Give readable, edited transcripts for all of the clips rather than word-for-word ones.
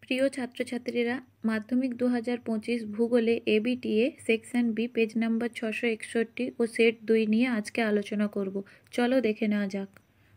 প্রিয় ছাত্রছাত্রীরা, মাধ্যমিক 2025 ভূগোলে ABTA section B page number 661 ও সেট 2 নিয়ে আজকে আলোচনা করব। চলো দেখে নেওয়া যাক।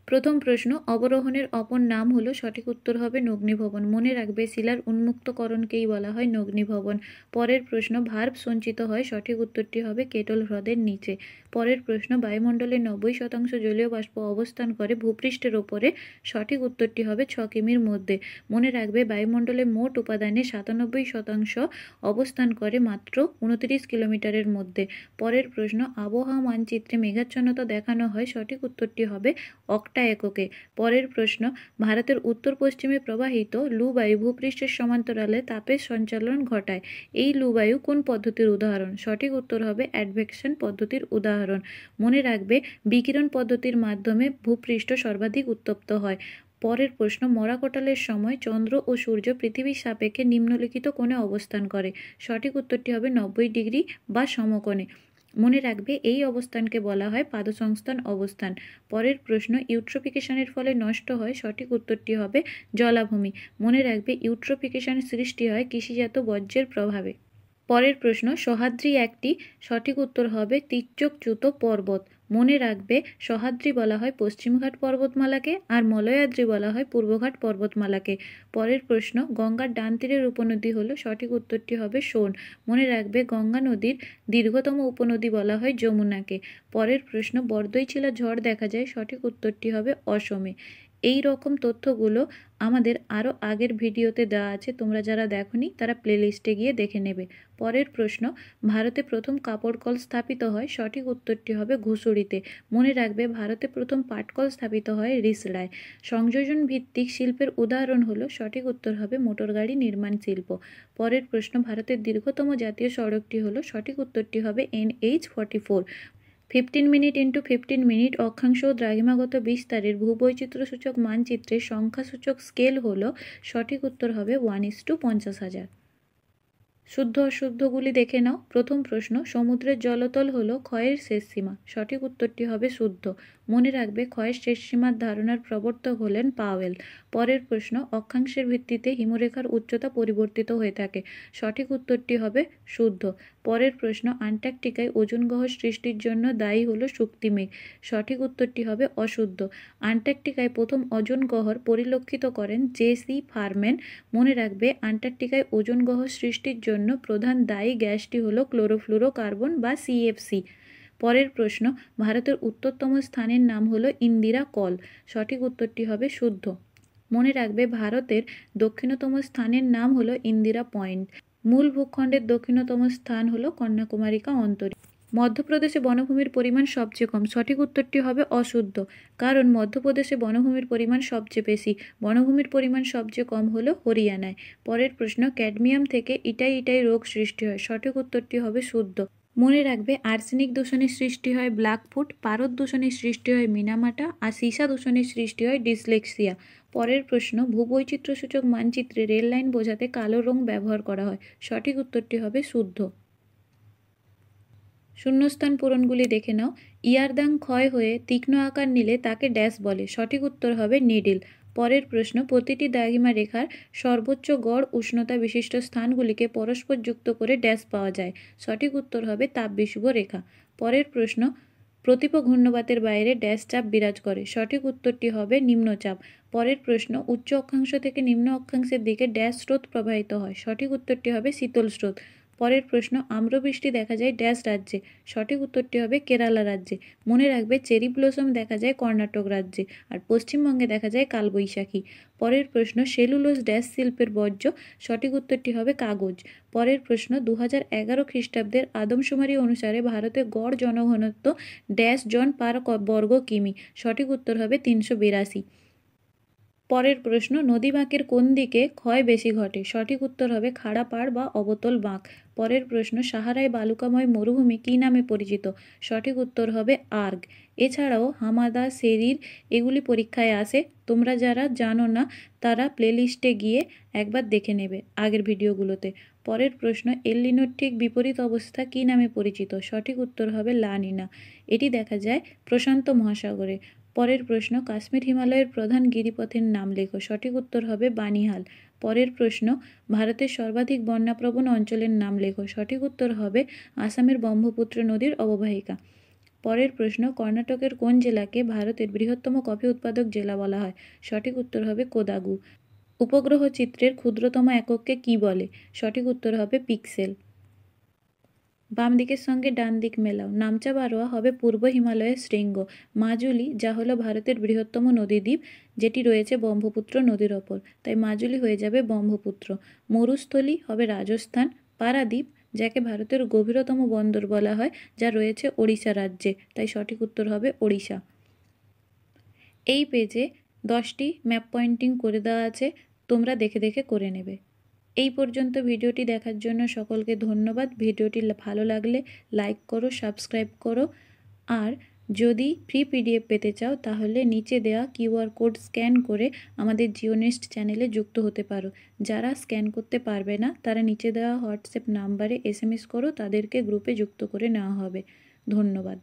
প্রথম প্রশ্ন, অবরোহণের অপর নাম হলো, সঠিক উত্তর হবে নগ্নিভবন। মনে রাখবে, শিলার উন্মুক্তকরণকেই বলা হয় নগ্নিভবন। পরের প্রশ্ন, ভার্ব সঞ্চিত হয়, সঠিক উত্তরটি হবে কেটল হ্রদের নিচে। পরের প্রশ্ন, বায়ুমণ্ডলের 90% জলীয় বাষ্প অবস্থান করে ভূপৃষ্ঠের ওপরে, সঠিক উত্তরটি হবে 6 কিমির মধ্যে। মনে রাখবে, বায়ুমণ্ডলের মোট উপাদানে 97% অবস্থান করে মাত্র 29 কিলোমিটারের মধ্যে। পরের প্রশ্ন, আবহাওয়া মানচিত্রে মেঘাচ্ছন্নতা দেখানো হয়, সঠিক উত্তরটি হবে অক্টা এককে। পরের প্রশ্ন, ভারতের উত্তর পশ্চিমে প্রবাহিত লুবায়ু ভূপৃষ্ঠের সমান্তরালে তাপের সঞ্চালন ঘটায়। এই লুবায়ু কোন পদ্ধতির উদাহরণ? সঠিক উত্তর হবে অ্যাডভেকশন পদ্ধতির উদাহরণ। মনে রাখবে, বিকিরণ পদ্ধতির মাধ্যমে ভূপৃষ্ঠ সর্বাধিক উত্তপ্ত হয়। পরের প্রশ্ন, মরাকোটালের সময় চন্দ্র ও সূর্য পৃথিবীর সাপেক্ষে নিম্নলিখিত কোণে অবস্থান করে। সঠিক উত্তরটি হবে 90 ডিগ্রি বা সমকোণে। মনে রাখবে, এই অবস্থানকে বলা হয় পাদসংস্থান অবস্থান। পরের প্রশ্ন, ইউট্রোফিকেশনের ফলে নষ্ট হয়, সঠিক উত্তরটি হবে জলাভূমি। মনে রাখবে, ইউট্রোফিকেশন সৃষ্টি হয় কৃষিজাত বর্জ্যের প্রভাবে। পরের প্রশ্ন, সহ্যাদ্রি একটি, সঠিক উত্তর হবে তীর্যকচ্যুত পর্বত। মনে রাখবে, সহ্যাদ্রি বলা হয় পশ্চিমঘাট পর্বতমালাকে, আর মলয়াদ্রি বলা হয় পূর্বঘাট পর্বতমালাকে। পরের প্রশ্ন, গঙ্গার ডান তীরের উপনদী হলো, সঠিক উত্তরটি হবে সোন। মনে রাখবে, গঙ্গা নদীর দীর্ঘতম উপনদী বলা হয় যমুনাকে। পরের প্রশ্ন, বরদইছিলা ঝড় দেখা যায়, সঠিক উত্তরটি হবে অসমে। এই রকম তথ্যগুলো আমাদের আরও আগের ভিডিওতে দেওয়া আছে, তোমরা যারা দেখোনি তারা প্লেলিস্টে গিয়ে দেখে নেবে। পরের প্রশ্ন, ভারতে প্রথম কাপড় কল স্থাপিত হয়, সঠিক উত্তরটি হবে ঘুষুড়িতে। মনে রাখবে, ভারতে প্রথম পাটকল স্থাপিত হয় রিসড়ায়। সংযোজন ভিত্তিক শিল্পের উদাহরণ হলো, সঠিক উত্তর হবে মোটরগাড়ি নির্মাণ শিল্প। পরের প্রশ্ন, ভারতের দীর্ঘতম জাতীয় সড়কটি হলো, সঠিক উত্তরটি হবে NH44। 15 মিনিট ইন্টু 15 মিনিট অক্ষাংশ ও দ্রাঘিমাগত বিস্তারের ভূবৈচিত্র্যসূচক মানচিত্রের সংখ্যাসূচক স্কেল হল, সঠিক উত্তর হবে 1:50,000। শুদ্ধ অশুদ্ধগুলি দেখে নাও। প্রথম প্রশ্ন, সমুদ্রের জলতল হলো ক্ষয়ের শেষ সীমা, সঠিক উত্তরটি হবে শুদ্ধ। মনে রাখবে, ক্ষয়ের শেষ সীমার ধারণার প্রবর্তক হলেন পাওয়েল। পরের প্রশ্ন, অক্ষাংশের ভিত্তিতে হিমরেখার উচ্চতা পরিবর্তিত হয়ে থাকে, সঠিক উত্তরটি হবে শুদ্ধ। পরের প্রশ্ন, আন্টার্কটিকায় ওজোন গহ্বর সৃষ্টির জন্য দায়ী হলো শুক্তিমেঘ, সঠিক উত্তরটি হবে অশুদ্ধ। আন্টার্কটিকায় প্রথম ওজোন গহ্বর পরিলক্ষিত করেন JC ফারম্যান। মনে রাখবে, আন্টার্কটিকায় ওজোন গহ্বর সৃষ্টির জন্য প্রধান দায়ী গ্যাসটি হলো ক্লোরোফ্লুরোকার্বন বা CFC। পরের প্রশ্ন, ভারতের উত্তরতম স্থানের নাম হলো ইন্দিরা কল, সঠিক উত্তরটি হবে শুদ্ধ। মনে রাখবে, ভারতের দক্ষিণতম স্থানের নাম হলো ইন্দিরা পয়েন্ট। মূল ভূখণ্ডের দক্ষিণতম স্থান হলো কন্যাকুমারিকা অন্তরী। মধ্যপ্রদেশে বনভূমির পরিমাণ সবচেয়ে কম, সঠিক উত্তরটি হবে অশুদ্ধ, কারণ মধ্যপ্রদেশে বনভূমির পরিমাণ সবচেয়ে বেশি। বনভূমির পরিমাণ সবচেয়ে কম হলো হরিয়ানায়। পরের প্রশ্ন, ক্যাডমিয়াম থেকে ইটাই রোগ সৃষ্টি হয়, সঠিক উত্তরটি হবে শুদ্ধ। মনে রাখবে, আর্সেনিক দূষণের সৃষ্টি হয় ব্ল্যাকফুট, পারদ দূষণের সৃষ্টি হয় মিনামাটা, আর সীসা দূষণের সৃষ্টি হয় ডিসলেক্সিয়া। পরের প্রশ্ন, ভূবৈচিত্র্যসূচক মানচিত্রে রেল লাইন বোঝাতে কালো রং ব্যবহার করা হয়, সঠিক উত্তরটি হবে শুদ্ধ। শূন্যস্থান পূরণগুলি দেখে নাও। ইয়ারদাং ক্ষয় হয়ে তীক্ষ্ণ আকার নিলে তাকে ড্যাশ বলে, সঠিক উত্তর হবে নিডিল। পরের প্রশ্ন, প্রতিটি দ্রাঘিমা রেখার সর্বোচ্চ গড় উষ্ণতা বিশিষ্ট স্থানগুলিকে পরস্পর যুক্ত করে ড্যাশ পাওয়া যায়, সঠিক উত্তর হবে তাপবিষুব রেখা। পরের প্রশ্ন, প্রতীপ ঘূর্ণবাতের বাইরে ড্যাশ চাপ বিরাজ করে, সঠিক উত্তরটি হবে নিম্নচাপ। পরের প্রশ্ন, উচ্চ অক্ষাংশ থেকে নিম্ন অক্ষাংশের দিকে ড্যাশ স্রোত প্রবাহিত হয়, সঠিক উত্তরটি হবে শীতল স্রোত। পরের প্রশ্ন, আম্রবৃষ্টি দেখা যায় ড্যাশ রাজ্যে, সঠিক উত্তরটি হবে কেরালা রাজ্যে। মনে রাখবে, চেরি ব্লসম দেখা যায় কর্ণাটক রাজ্যে, আর পশ্চিমবঙ্গে দেখা যায় কালবৈশাখী। পরের প্রশ্ন, সেলুলোজ ড্যাশ শিল্পের বর্জ্য, সঠিক উত্তরটি হবে কাগজ। পরের প্রশ্ন, 2011 খ্রিস্টাব্দের আদমশুমারি অনুসারে ভারতে গড় জনঘনত্ব ড্যাশ জন পার বর্গ কিমি, সঠিক উত্তর হবে 382। পরের প্রশ্ন, নদী বাঁকের কোন দিকে ক্ষয় বেশি ঘটে, সঠিক উত্তর হবে খাড়া পাড় বা অবতল বাঁক। পরের প্রশ্ন, সাহারায় বালুকাময় মরুভূমি কী নামে পরিচিত, সঠিক উত্তর হবে আর্গ। এছাড়াও হামাদা, সেরির এগুলি পরীক্ষায় আসে, তোমরা যারা জানো না তারা প্লেলিস্টে গিয়ে একবার দেখে নেবে আগের ভিডিওগুলোতে। পরের প্রশ্ন, এল নিনোর ঠিক বিপরীত অবস্থা কী নামে পরিচিত, সঠিক উত্তর হবে লা নিনা। এটি দেখা যায় প্রশান্ত মহাসাগরে। পরের প্রশ্ন, কাশ্মীর হিমালয়ের প্রধান গিরিপথের নাম লেখো, সঠিক উত্তর হবে বানিহাল। পরের প্রশ্ন, ভারতের সর্বাধিক বন্যাপ্রবণ অঞ্চলের নাম লেখো। সঠিক উত্তর হবে আসামের ব্রহ্মপুত্র নদীর অববাহিকা। পরের প্রশ্ন, কর্ণাটকের কোন জেলাকে ভারতের বৃহত্তম কফি উৎপাদক জেলা বলা হয়? সঠিক উত্তর হবে কোদাগু। উপগ্রহ চিত্রের ক্ষুদ্রতম একককে কী বলে? সঠিক উত্তর হবে পিক্সেল। বাম দিকের সঙ্গে ডান দিক মেলাও। নামচা বারোয়া হবে পূর্ব হিমালয়ের শৃঙ্গ। মাজুলি, যা হলো ভারতের বৃহত্তম নদীদ্বীপ, যেটি রয়েছে ব্রহ্মপুত্র নদীর ওপর, তাই মাজুলি হয়ে যাবে ব্রহ্মপুত্র। মরুস্থলী হবে রাজস্থান। পারাদ্বীপ, যাকে ভারতের গভীরতম বন্দর বলা হয়, যা রয়েছে ওড়িশা রাজ্যে, তাই সঠিক উত্তর হবে ওড়িশা। এই পেজে 10টি ম্যাপ পয়েন্টিং করে দেওয়া আছে, তোমরা দেখে দেখে করে নেবে। এই পর্যন্ত ভিডিওটি দেখার জন্য সকলকে ধন্যবাদ। ভিডিওটি ভালো লাগলে লাইক করো, সাবস্ক্রাইব করো, আর যদি ফ্রি পিডিএফ পেতে চাও তাহলে নিচে দেওয়া কিউআর কোড স্ক্যান করে আমাদের জিওনেস্ট চ্যানেলে যুক্ত হতে পারো। যারা স্ক্যান করতে পারবে না তারা নিচে দেওয়া হোয়াটসঅ্যাপ নাম্বারে SMS করো, তাদেরকে গ্রুপে যুক্ত করে নেওয়া হবে। ধন্যবাদ।